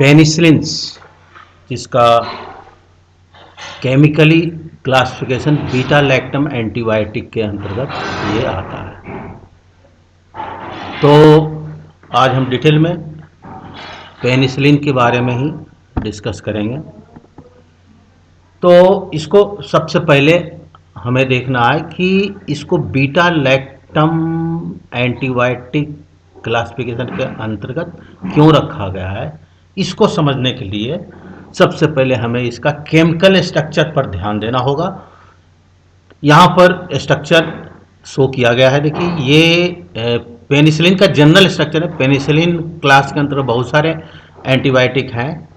Penicillin, जिसका chemically classification beta lactam antibiotic के अंतर्गत ये आता है। तो आज हम डिटेल में पेनिसिलिन के बारे में ही डिस्कस करेंगे। तो इसको सबसे पहले हमें देखना है कि इसको बीटा लैक्टम एंटीबायोटिक क्लासिफिकेशन के अंतर्गत क्यों रखा गया है। इसको समझने के लिए सबसे पहले हमें इसका केमिकल स्ट्रक्चर पर ध्यान देना होगा। यहाँ पर स्ट्रक्चर शो किया गया है। देखिए, ये पेनिसिलिन का जनरल स्ट्रक्चर है। पेनिसिलिन क्लास के अंतर्गत बहुत सारे एंटीबायोटिक हैं।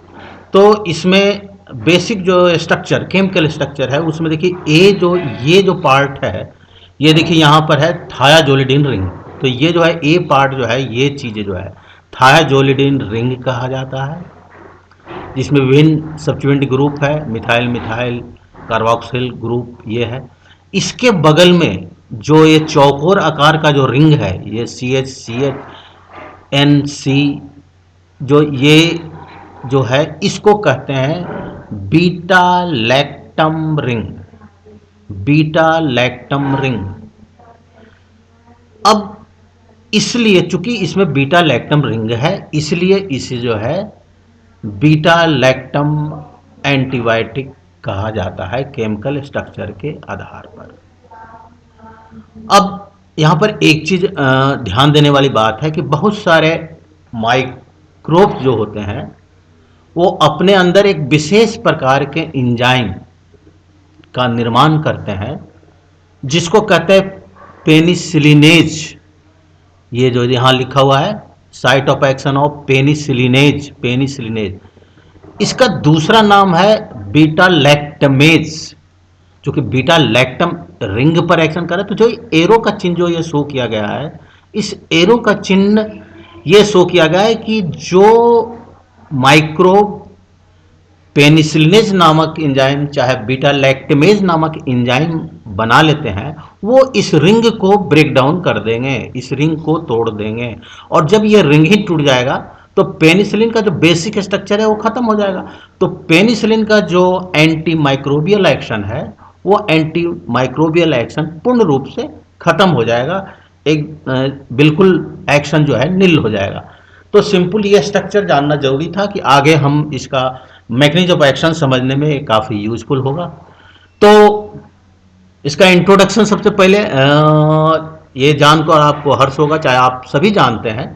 तो इसमें बेसिक जो स्ट्रक्चर, केमिकल स्ट्रक्चर है, उसमें देखिए ये जो पार्ट है, ये देखिए यहाँ पर है थायाजोलिडिन रिंग। तो ये जो है ए पार्ट जो है, ये चीज़ें जो है थायाजोलिडिन रिंग कहा जाता है, जिसमें विभिन्न सब्स्टिट्यूएंट ग्रुप है, मिथाइल मिथाइल कार्बोक्सिल ग्रुप ये है। इसके बगल में जो ये चौकोर आकार का जो रिंग है, ये CH ये जो है, इसको कहते हैं beta lactam ring. Beta lactam ring. अब इसलिए चूंकि इसमें बीटा लैक्टम रिंग है, इसलिए इसे जो है बीटा लैक्टम एंटीबायोटिक कहा जाता है केमिकल स्ट्रक्चर के आधार पर। अब यहाँ पर एक चीज ध्यान देने वाली बात है कि बहुत सारे माइक्रोब जो होते हैं वो अपने अंदर एक विशेष प्रकार के एंजाइम का निर्माण करते हैं, जिसको कहते हैं पेनिसिलिनेज। ये जो यहाँ लिखा हुआ है, site of action of penicillinase. इसका दूसरा नाम है बीटा लैक्टमेज, जो कि बीटा लैक्टम रिंग पर एक्शन करे। तो जो एरो का चिन्ह जो ये शो किया गया है, इस एरो का चिन्ह ये शो किया गया है कि जो माइक्रोब पेनिसिलिनेज नामक एंजाइम, चाहे बीटा लैक्टमेज नामक एंजाइम बना लेते हैं, वो इस रिंग को ब्रेक डाउन कर देंगे, इस रिंग को तोड़ देंगे। और जब ये रिंग ही टूट जाएगा तो पेनिसिलिन का जो बेसिक स्ट्रक्चर है वो खत्म हो जाएगा। तो पेनिसिलिन का जो एंटी माइक्रोबियल एक्शन है, वो एंटी माइक्रोबियल एक्शन पूर्ण रूप से खत्म हो जाएगा। एक बिल्कुल एक्शन जो है निल हो जाएगा। तो सिंपल ये स्ट्रक्चर जानना जरूरी था कि आगे हम इसका मैकेनिज्म ऑफ एक्शन समझने में काफ़ी यूजफुल होगा। तो इसका इंट्रोडक्शन सबसे पहले ये जानकर आपको हर्ष होगा, चाहे आप सभी जानते हैं,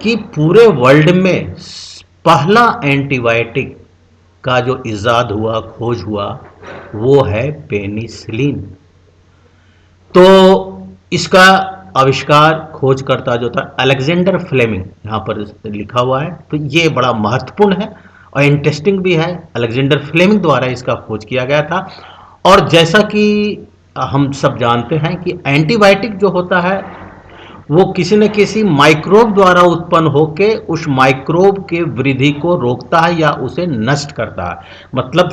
कि पूरे वर्ल्ड में पहला एंटीबायोटिक का जो इजाद हुआ, खोज हुआ, वो है पेनिसिलिन। तो इसका आविष्कार, खोजकर्ता जो था अलेक्जेंडर फ्लेमिंग, यहाँ पर लिखा हुआ है। तो ये बड़ा महत्वपूर्ण है और इंटरेस्टिंग भी है। अलेक्जेंडर फ्लेमिंग द्वारा इसका खोज किया गया था। और जैसा कि हम सब जानते हैं कि एंटीबायोटिक जो होता है वो किसी न किसी माइक्रोब द्वारा उत्पन्न होकर उस माइक्रोब के वृद्धि को रोकता है या उसे नष्ट करता है। मतलब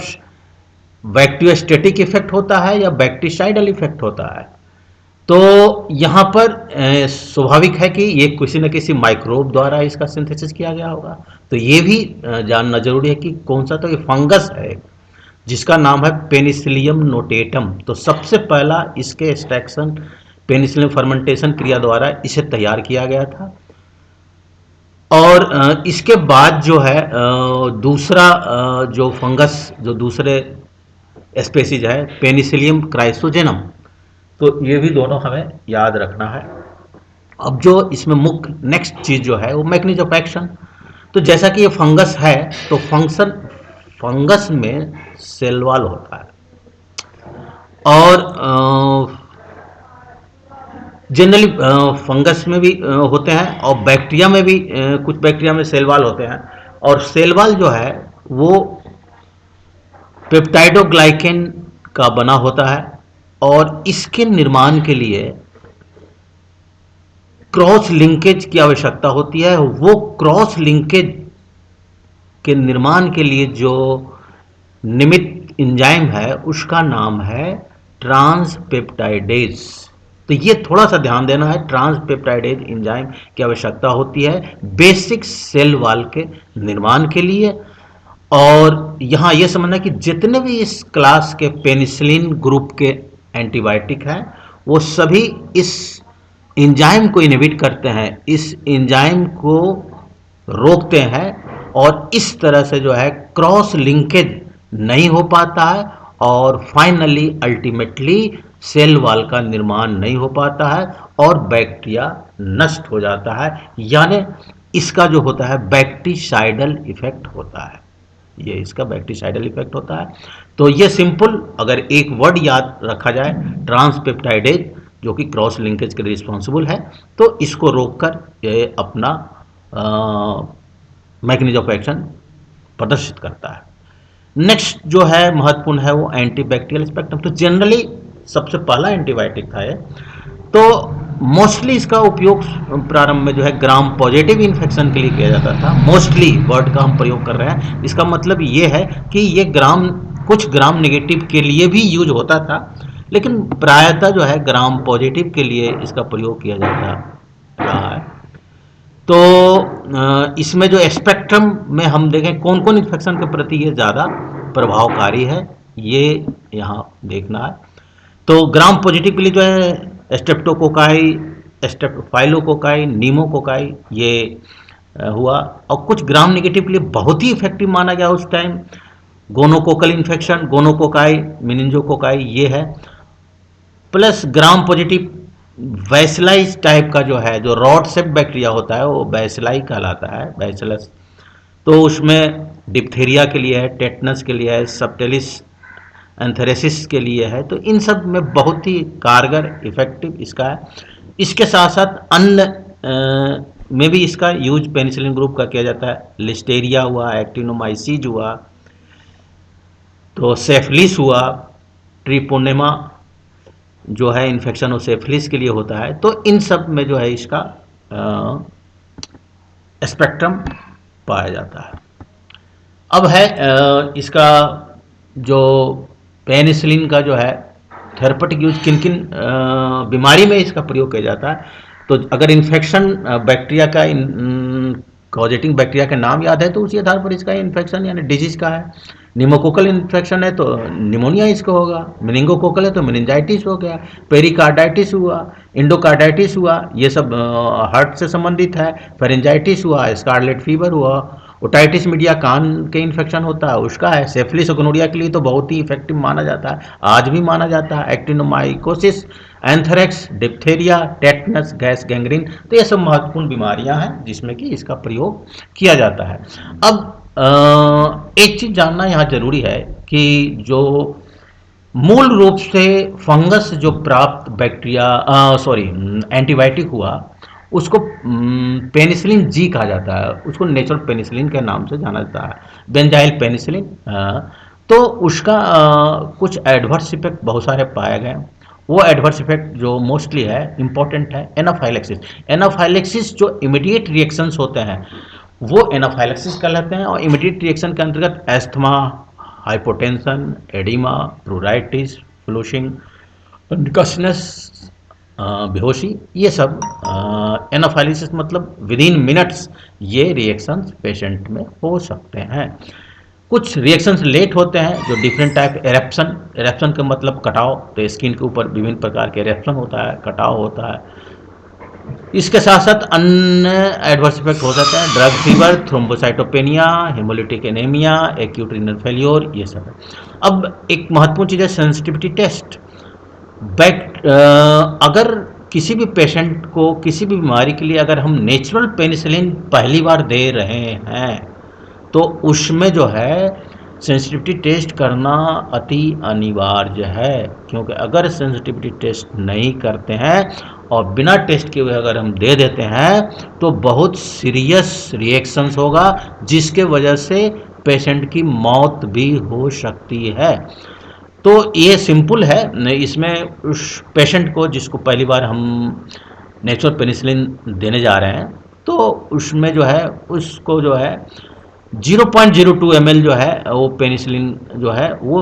बैक्टीरियोस्टैटिक इफेक्ट होता है या बैक्टीसाइडल इफेक्ट होता है। तो यहाँ पर स्वाभाविक है कि ये किसी न किसी माइक्रोब द्वारा इसका सिंथेसिस किया गया होगा। तो ये भी जानना जरूरी है कि कौन सा, तो ये फंगस है जिसका नाम है पेनिसिलियम नोटेटम। तो सबसे पहला इसके एक्सट्रैक्शन पेनिसिलिन फर्मेंटेशन क्रिया द्वारा इसे तैयार किया गया था। और इसके बाद जो है दूसरा जो फंगस, जो दूसरे स्पेसीज है पेनिसिलियम क्राइसोजेनम। तो ये भी दोनों हमें याद रखना है। अब जो इसमें मुख्य नेक्स्ट चीज जो है वो मैकेनिज्म ऑफ एक्शन। तो जैसा कि ये फंगस है, तो फंगस में सेल वॉल होता है। और जनरली फंगस में भी होते हैं, और बैक्टीरिया में भी कुछ बैक्टीरिया में सेल वॉल होते हैं। और सेल वॉल जो है वो पेप्टाइडोग्लाइकेन का बना होता है, और इसके निर्माण के लिए क्रॉस लिंकेज की आवश्यकता होती है। वो क्रॉस लिंकेज के निर्माण के लिए जो निमित्त एंजाइम है उसका नाम है ट्रांसपेप्टाइडेज। तो ये थोड़ा सा ध्यान देना है, ट्रांसपेप्टाइडेज एंजाइम की आवश्यकता होती है बेसिक सेल वॉल के निर्माण के लिए। और यहाँ ये समझना कि जितने भी इस क्लास के पेनिसिलिन ग्रुप के एंटीबायोटिक हैं वो सभी इस एंजाइम को इनहिबिट करते हैं, इस एंजाइम को रोकते हैं, और इस तरह से जो है क्रॉस लिंकेज नहीं हो पाता है और फाइनली अल्टीमेटली सेल वॉल का निर्माण नहीं हो पाता है और बैक्टीरिया नष्ट हो जाता है, यानी इसका जो होता है बैक्टीसाइडल इफेक्ट होता है, ये इसका बैक्टीसाइडल इफेक्ट होता है। तो ये सिंपल अगर एक वर्ड याद रखा जाए, ट्रांसपेप्टाइडेज, जो कि क्रॉस लिंकेज के लिए रिस्पॉन्सिबल है, तो इसको रोककर ये अपना मैकेनिज्म ऑफ एक्शन प्रदर्शित करता है। नेक्स्ट जो है महत्वपूर्ण है वो एंटीबैक्टीरियल स्पेक्ट्रम। तो जनरली सबसे पहला एंटीबायोटिक था ये, तो मोस्टली इसका उपयोग प्रारंभ में जो है ग्राम पॉजिटिव इन्फेक्शन के लिए किया जाता था। मोस्टली वर्ड का हम प्रयोग कर रहे हैं, इसका मतलब ये है कि ये कुछ ग्राम नेगेटिव के लिए भी यूज होता था, लेकिन प्रायतः जो है ग्राम पॉजिटिव के लिए इसका प्रयोग किया जाता रहा है। तो इसमें जो स्पेक्ट्रम में हम देखें कौन कौन इन्फेक्शन के प्रति ये ज़्यादा प्रभावकारी है, ये यहाँ देखना है। तो ग्राम पॉजिटिव के लिए जो है स्ट्रेप्टोकोकाई, स्टेप्टोफाइलोकोकाई, नीमोकोकाई, ये हुआ। और कुछ ग्राम नेगेटिव के लिए बहुत ही इफेक्टिव माना गया उस टाइम गोनोकोकल इन्फेक्शन, गोनोकोकाई, मिनिंजोकोकाई, ये है। Plus gram positive bacilli type का जो है, जो रॉड शेप बैक्टीरिया होता है वो बैसिलाई कहलाता है, बैसिलस। तो उसमें डिप्थीरिया के लिए है, टेटनस के लिए है, सबटेलिस एंथेरेसिस के लिए है। तो इन सब में बहुत ही कारगर इफेक्टिव इसका है। इसके साथ साथ अन्य में भी इसका यूज पेनिसिलिन ग्रुप का किया जाता है। लिस्टेरिया हुआ, एक्टिनोमाइसीज हुआ, तो सेफलिस हुआ, ट्रिपोनेमा जो है इन्फेक्शन और सेफलिस के लिए होता है। तो इन सब में जो है इसका स्पेक्ट्रम पाया जाता है। अब है इसका जो पेनिसिलिन का जो है थेरेपेटिक यूज किन किन बीमारी में इसका प्रयोग किया जाता है। तो अगर इन्फेक्शन बैक्टीरिया का कॉजेटिंग बैक्टीरिया का नाम याद है तो उसी आधार पर इसका इन्फेक्शन यानी डिजीज का है। निमोकोकल इन्फेक्शन है तो निमोनिया इसका होगा, मेनिंगोकोकल है तो मेनिंजाइटिस हो गया, पेरिकार्डाइटिस हुआ, इंडोकार्डाइटिस हुआ, ये सब हार्ट से संबंधित है, फेरेंजाइटिस हुआ, स्कारलेट फीवर हुआ, ओटाइटिस मीडिया कान के इन्फेक्शन होता है उसका है, सेफलिस और गोनोरिया के लिए तो बहुत ही इफेक्टिव माना जाता है, आज भी माना जाता है, actinomycosis, anthrax, diphtheria, tetanus, gas gangrene. तो ये सब महत्वपूर्ण बीमारियां हैं जिसमें कि इसका प्रयोग किया जाता है। अब एक चीज जानना यहाँ जरूरी है कि जो मूल रूप से फंगस जो प्राप्त बैक्टीरिया एंटीबायोटिक हुआ उसको पेनिसिलिन जी कहा जाता है, उसको नेचुरल पेनिसिलिन के नाम से जाना जाता है, बेंजाइल पेनिसिलिन। तो उसका कुछ एडवर्स इफेक्ट बहुत सारे पाए गए। वो एडवर्स इफेक्ट जो मोस्टली है इंपॉर्टेंट है एनाफाइलेक्सिस। एनाफाइलेक्सिस जो इमीडिएट रिएक्शंस होते हैं वो एनाफाइलेक्सिस कहलाते हैं, और इमीडिएट रिएक्शन के अंतर्गत एस्थमा, हाइपोटेंशन, एडिमा, प्लूराइटिस, फ्लूशिंग, कंकशनेस, बेहोशी, ये सब एनाफाइलेक्सिस मतलब विद इन मिनट्स ये रिएक्शंस पेशेंट में हो सकते हैं। कुछ रिएक्शंस लेट होते हैं जो डिफरेंट टाइप एरेप्शन, एरेप्शन का मतलब कटाव, तो स्किन के ऊपर विभिन्न प्रकार के एरेप्शन होता है, कटाव होता है। इसके साथ साथ अन्य एडवर्स इफेक्ट हो सकते हैं, drug fever, thrombocytopenia, haemolytic anaemia, acute renal failure, ये सब है। अब एक महत्वपूर्ण चीज़ है सेंसिटिविटी टेस्ट। अगर किसी भी पेशेंट को किसी भी बीमारी के लिए अगर हम नेचुरल पेनिसिलिन पहली बार दे रहे हैं तो उसमें जो है सेंसिटिविटी टेस्ट करना अति अनिवार्य है, क्योंकि अगर सेंसिटिविटी टेस्ट नहीं करते हैं और बिना टेस्ट किए हुए अगर हम दे देते हैं तो बहुत सीरियस रिएक्शंस होगा जिसके वजह से पेशेंट की मौत भी हो सकती है। तो ये सिंपल है, इसमें उस पेशेंट को जिसको पहली बार हम नेचुरल पेनिसिलिन देने जा रहे हैं तो उसमें जो है उसको जो है 0.02 ml जो है वो पेनिसिलिन जो है वो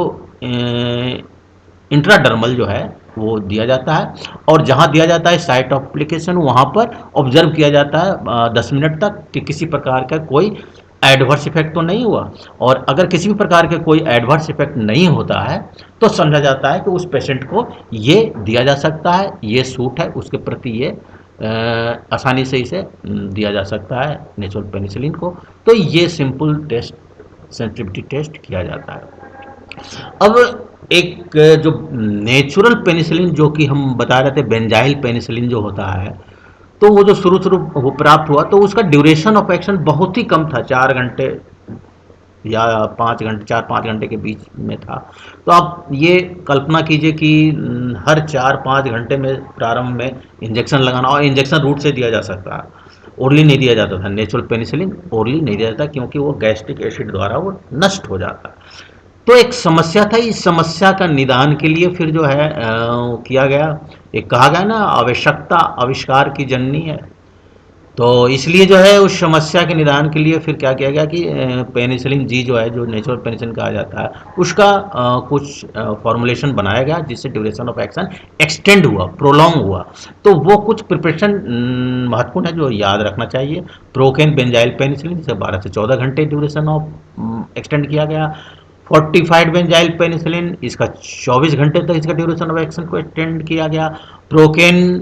इंट्राडर्मल जो है वो दिया जाता है, और जहाँ दिया जाता है साइट ऑफ एप्लीकेशन, वहाँ पर ऑब्जर्व किया जाता है 10 मिनट तक कि किसी प्रकार का कोई एडवर्स इफेक्ट तो नहीं हुआ। और अगर किसी भी प्रकार के कोई एडवर्स इफेक्ट नहीं होता है तो समझा जाता है कि उस पेशेंट को ये दिया जा सकता है, ये सूट है उसके प्रति, ये आसानी से इसे दिया जा सकता है नेचुरल पेनिसिलिन को। तो ये सिंपल टेस्ट, सेंसिटिविटी टेस्ट किया जाता है। अब एक जो नेचुरल पेनिसिलिन जो कि हम बता रहे थे, बेंजाइल पेनिसिलिन जो होता है, तो वो जो शुरू शुरू वो प्राप्त हुआ तो उसका ड्यूरेशन ऑफ एक्शन बहुत ही कम था, 4 घंटे या 5 घंटे, 4-5 घंटे के बीच में था। तो आप ये कल्पना कीजिए कि हर 4-5 घंटे में प्रारंभ में इंजेक्शन लगाना, और इंजेक्शन रूट से दिया जा सकता है, ओरली नहीं दिया जाता था। नेचुरल पेनिसिलिन ओरली नहीं दिया जाता क्योंकि वो गैस्ट्रिक एसिड द्वारा वो नष्ट हो जाता है। तो एक समस्या था, इस समस्या का निदान के लिए फिर जो है किया गया, एक कहा गया ना, आवश्यकता आविष्कार की जननी है। तो इसलिए जो है उस समस्या के निदान के लिए फिर क्या किया गया कि पेनिसिलिन जी जो है, जो नेचुरल पेनिसिलिन कहा जाता है, उसका कुछ फॉर्मुलेशन बनाया गया जिससे ड्यूरेशन ऑफ एक्शन एक्सटेंड हुआ, प्रोलॉन्ग हुआ। तो वो कुछ प्रिपरेशन महत्वपूर्ण है जो याद रखना चाहिए। प्रोकेन बेंजाइल पेनिसिलिन, जिसे 12 से 14 घंटे ड्यूरेशन ऑफ एक्सटेंड किया गया। फोर्टिफाइड बेंजाइल पेनिसिलिन, इसका 24 घंटे तक इसका ड्यूरेशन ऑफ एक्शन को एक्सटेंड किया गया। प्रोकेन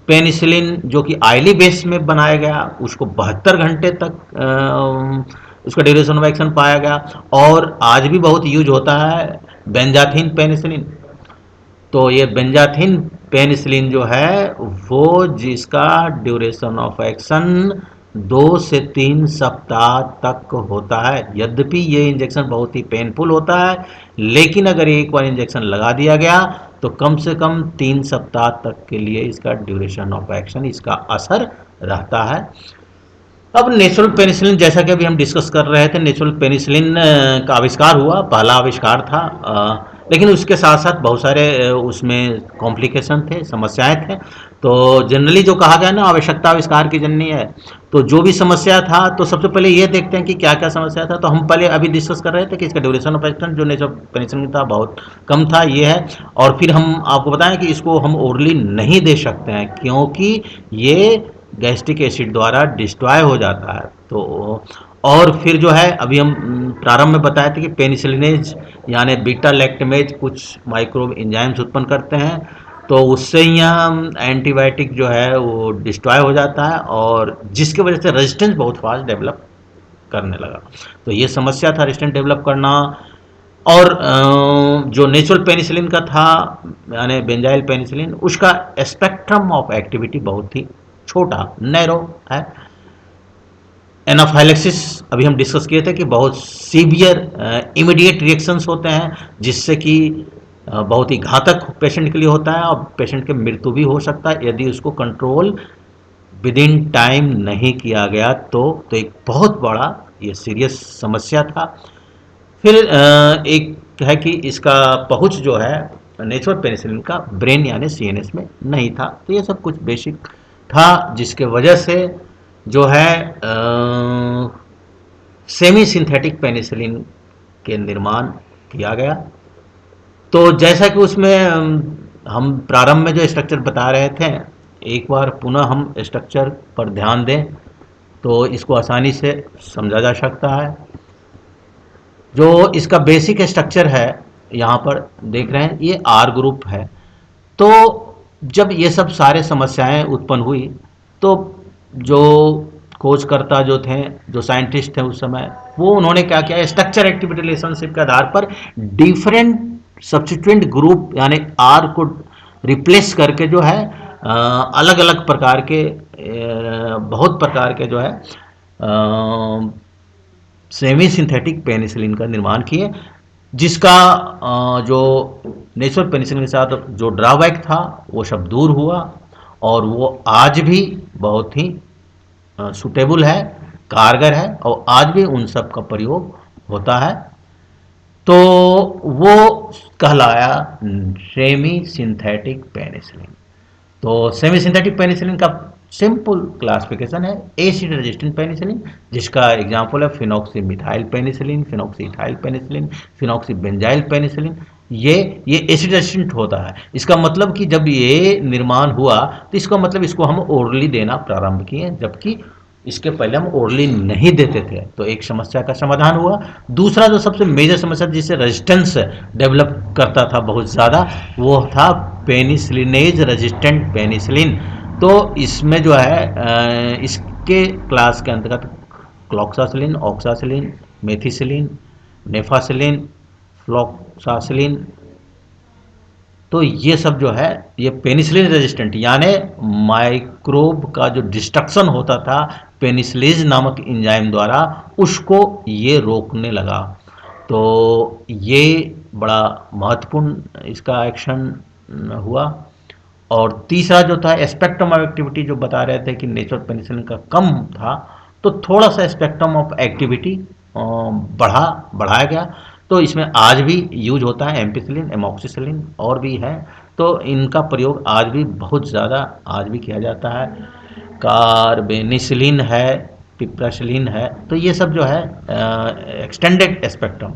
पेनिसिलिन जो कि आयली बेस में बनाया गया, उसको 72 घंटे तक उसका ड्यूरेशन ऑफ एक्शन पाया गया। और आज भी बहुत यूज होता है बेंजाथिन पेनिसिलिन। तो ये बेंजाथिन पेनिसिलिन जो है वो, जिसका ड्यूरेशन ऑफ एक्शन 2 से 3 सप्ताह तक होता है। यद्यपि ये इंजेक्शन बहुत ही पेनफुल होता है, लेकिन अगर एक बार इंजेक्शन लगा दिया गया तो कम से कम 3 सप्ताह तक के लिए इसका ड्यूरेशन ऑफ एक्शन, इसका असर रहता है। अब नेचुरल पेनिसिलिन, जैसा कि अभी हम डिस्कस कर रहे थे, नेचुरल पेनिसिलिन का आविष्कार हुआ, पहला आविष्कार था, लेकिन उसके साथ साथ बहुत सारे उसमें कॉम्प्लिकेशन थे, समस्याएं थे। तो जनरली जो कहा गया ना, आवश्यकता आविष्कार की जननी है। तो जो भी समस्या था, तो सबसे पहले ये देखते हैं कि क्या क्या समस्या था। तो हम पहले अभी डिस्कस कर रहे थे कि इसका ड्यूरेशन ऑफ एक्शन जो नेचुरल पेनिसिलिन था बहुत कम था, ये है। और फिर हम आपको बताएं कि इसको हम ओरली नहीं दे सकते हैं क्योंकि ये गैस्ट्रिक एसिड द्वारा डिस्ट्रॉय हो जाता है। तो और फिर जो है, अभी हम प्रारंभ में बताए थे कि पेनिसिलिनेज यानी बीटा लैक्टमेज कुछ माइक्रोब एंजाइम्स उत्पन्न करते हैं, तो उससे यहाँ एंटीबायोटिक जो है वो डिस्ट्रॉय हो जाता है, और जिसकी वजह से रेजिस्टेंस बहुत फास्ट डेवलप करने लगा। तो ये समस्या था, रेजिस्टेंस डेवलप करना। और जो नेचुरल पेनिसिलिन का था यानी बेंजाइल पेनिसिलिन, उसका स्पेक्ट्रम ऑफ एक्टिविटी बहुत ही छोटा, नैरो है। एनाफाइलेक्सिस अभी हम डिस्कस किए थे कि बहुत सीवियर इमीडिएट रिएक्शंस होते हैं, जिससे कि बहुत ही घातक पेशेंट के लिए होता है, और पेशेंट की मृत्यु भी हो सकता है यदि उसको कंट्रोल विद इन टाइम नहीं किया गया। तो एक बहुत बड़ा ये सीरियस समस्या था। फिर एक है कि इसका पहुंच जो है नेचुरल पेनिसिलिन का ब्रेन यानी सीएनएस में नहीं था। तो ये सब कुछ बेसिक था जिसके वजह से जो है सेमी सिंथेटिक पेनिसिलिन के निर्माण किया गया। तो जैसा कि उसमें हम प्रारंभ में जो स्ट्रक्चर बता रहे थे, एक बार पुनः हम स्ट्रक्चर पर ध्यान दें तो इसको आसानी से समझा जा सकता है। जो इसका बेसिक स्ट्रक्चर है, यहाँ पर देख रहे हैं, ये आर ग्रुप है। तो जब ये सब सारे समस्याएं उत्पन्न हुई तो जो खोजकर्ता जो थे, जो साइंटिस्ट थे उस समय, वो उन्होंने क्या किया, स्ट्रक्चर एक्टिविटी रिलेशनशिप के आधार पर डिफरेंट सब्सिट्यूएंट ग्रुप यानी आर को रिप्लेस करके जो है अलग अलग प्रकार के बहुत प्रकार के जो है सेमी सिंथेटिक पेनिसिलिन का निर्माण किए, जिसका जो नेचुरल पेनिसिलिन के साथ जो ड्रॉबैक था वो सब दूर हुआ, और वो आज भी बहुत ही सुटेबल है, कारगर है, और आज भी उन सब का प्रयोग होता है। तो वो कहलाया सेमी सिंथेटिक पेनिसिलिन। तो सेमी सिंथेटिक पेनिसिलिन का सिंपल क्लासिफिकेशन है एसिड रेजिस्टेंट पेनिसिलिन, जिसका एग्जांपल है phenoxy methyl penicillin, phenoxy ethyl penicillin, phenoxy benzyl penicillin. ये एसिड रेजिस्टेंट होता है। इसका मतलब कि जब ये निर्माण हुआ तो इसका मतलब इसको हम ओरली देना प्रारंभ किए, जबकि इसके पहले हम ओरली नहीं देते थे। तो एक समस्या का समाधान हुआ। दूसरा जो सबसे मेजर समस्या जिससे रेजिस्टेंस डेवलप करता था बहुत ज़्यादा, वो था पेनिसिलिनेज रेजिस्टेंट पेनिसिलिन। तो इसमें जो है इसके क्लास के अंतर्गत क्लॉक्सासिलिन, ऑक्सासिलिन, मेथिसिलिन, नेफासिलिन, फ्लॉक्सासिलिन, तो ये सब जो है ये पेनिसिलिन रेजिस्टेंट, यानी माइक्रोब का जो डिस्ट्रक्शन होता था पेनिसिलिन नामक एंजाइम द्वारा, उसको ये रोकने लगा। तो ये बड़ा महत्वपूर्ण इसका एक्शन हुआ। और तीसरा जो था स्पेक्ट्रम ऑफ एक्टिविटी, जो बता रहे थे कि नेचुरल पेनिसिलिन का कम था, तो थोड़ा सा स्पेक्ट्रम ऑफ एक्टिविटी बढ़ाया गया। तो इसमें आज भी यूज होता है एम्पिसिलिन, एमॉक्सिसिलिन और भी है। तो इनका प्रयोग आज भी बहुत ज़्यादा आज भी किया जाता है। कार्बेनिसिलिन है, पिप्रासिलिन है, तो ये सब जो है एक्सटेंडेड स्पेक्ट्रम।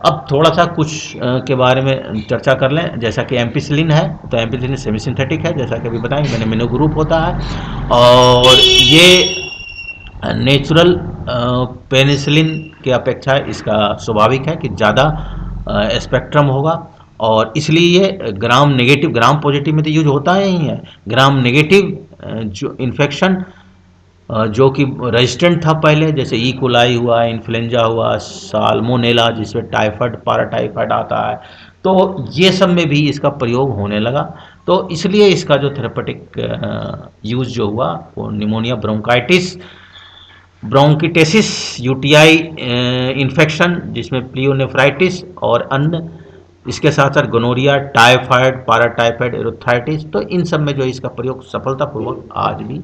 अब थोड़ा सा कुछ के बारे में चर्चा कर लें। जैसा कि एम्पिसिलिन है, तो एम्पिसिलिन सेमी सिंथेटिक है, जैसा कि अभी बताएंगे, मैंने मिनो ग्रुप होता है। और ये नेचुरल पेनिसिलिन की अपेक्षा इसका स्वाभाविक है कि ज़्यादा स्पेक्ट्रम होगा, और इसलिए ये ग्राम नेगेटिव, ग्राम पॉजिटिव में तो यूज होता ही है। ग्राम नेगेटिव जो इन्फेक्शन जो कि रेजिस्टेंट था पहले, जैसे ई कोलाई हुआ, इन्फ्लुएंजा हुआ, साल्मोनेला जिसमें टाइफाइड, पाराटाइफाइड आता है, तो ये सब में भी इसका प्रयोग होने लगा। तो इसलिए इसका जो थेरेपेटिक यूज जो हुआ वो निमोनिया, ब्रोंकाइटिस, ब्रोंकिटेसिस, यूटीआई इन्फेक्शन जिसमें प्लियोनेफ्राइटिस और अन्य, इसके साथ साथ गोनोरिया, टाइफाइड, पाराटाइफाइड, एरोथाइटिस, तो इन सब में जो इसका प्रयोग सफलतापूर्वक आज भी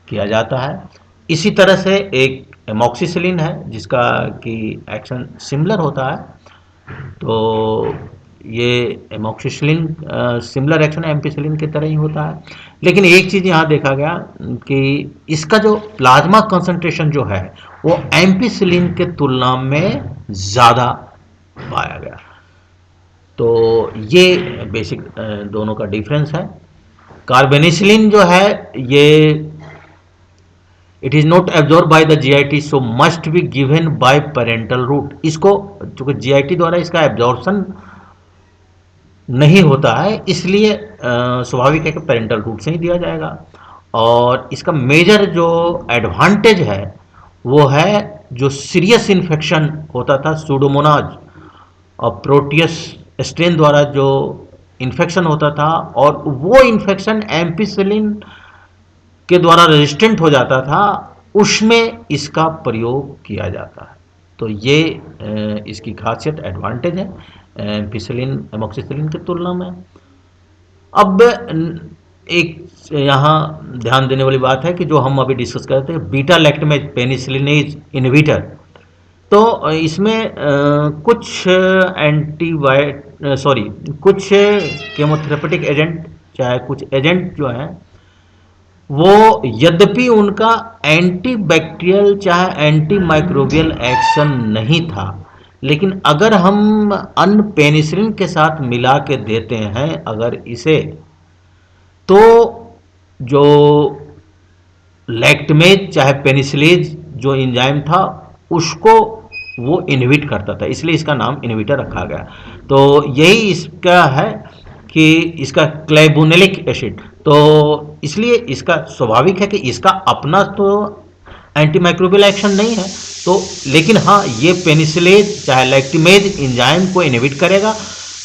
किया जाता है। इसी तरह से एक एमॉक्सिसिलिन है जिसका कि एक्शन सिमिलर होता है। तो ये एमॉक्सिसिलिन सिमिलर एक्शन एम्पिसिलिन की तरह ही होता है, लेकिन एक चीज़ यहाँ देखा गया कि इसका जो प्लाज्मा कंसंट्रेशन जो है वो एम्पिसिलिन के तुलना में ज़्यादा पाया गया। तो ये बेसिक दोनों का डिफरेंस है। कार्बेनिसिलिन जो है ये it is not absorb by the GIT, so must be given by parenteral route. इसको चूँकि जीआईटी द्वारा इसका एब्जॉर्प्शन नहीं होता है, इसलिए स्वाभाविक है कि पेरेंटल रूट से ही दिया जाएगा। और इसका मेजर जो एडवांटेज है वो है जो सीरियस इन्फेक्शन होता था सूडोमोनाज और प्रोटियस स्ट्रेन द्वारा जो इन्फेक्शन होता था, और वो इन्फेक्शन एम्पिसिलिन के द्वारा रेजिस्टेंट हो जाता था, उसमें इसका प्रयोग किया जाता है। तो ये इसकी खासियत, एडवांटेज है एम्पिसिलिन एमॉक्सिसिलिन की तुलना में। अब एक यहाँ ध्यान देने वाली बात है कि जो हम अभी डिस्कस कर रहे थे, बीटा लैक्टमेज पेनिसिलिनेज इनहिबिटर, तो इसमें कुछ कुछ केमोथेरेपेटिक एजेंट, चाहे कुछ एजेंट जो हैं वो यद्यपि उनका एंटी बैक्टीरियल चाहे एंटी माइक्रोबियल एक्शन नहीं था, लेकिन अगर हम अन्य पेनिसिलिन के साथ मिला के देते हैं अगर इसे, तो जो लैक्टमेज चाहे पेनिसिलेज जो एंजाइम था उसको वो इनहिबिट करता था, इसलिए इसका नाम इनहिबिटर रखा गया। तो यही इसका है कि इसका क्लेबुनेलिक एसिड, तो इसलिए इसका स्वाभाविक है कि इसका अपना तो एंटीमाइक्रोबियल एक्शन नहीं है, तो लेकिन हाँ ये पेनिसिलेज चाहे लैक्टिमेज एंजाइम को इनहिबिट करेगा।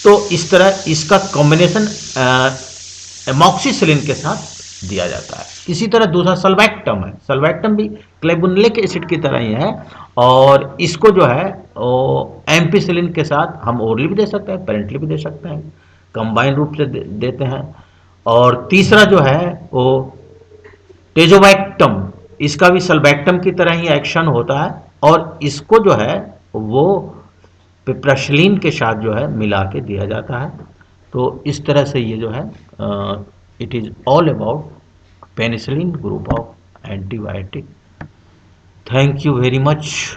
तो इस तरह इसका कॉम्बिनेशन एमॉक्सिसिलिन के साथ दिया जाता है। इसी तरह दूसरा सल्वैक्टम है, सल्वैक्टम भी क्लेबुनेलिक एसिड की तरह ही है, और इसको जो है एम्पिसिलिन के साथ हम ओरली भी दे सकते हैं, पेरेंटली भी दे सकते हैं, कंबाइन रूप से देते हैं। और तीसरा जो है वो टेजोवैक्टम, इसका भी सल्वैक्टम की तरह ही एक्शन होता है, और इसको जो है वो पिप्रासिलिन के साथ जो है मिला के दिया जाता है। तो इस तरह से ये जो है it is all about penicillin group of antibiotic. Thank you very much.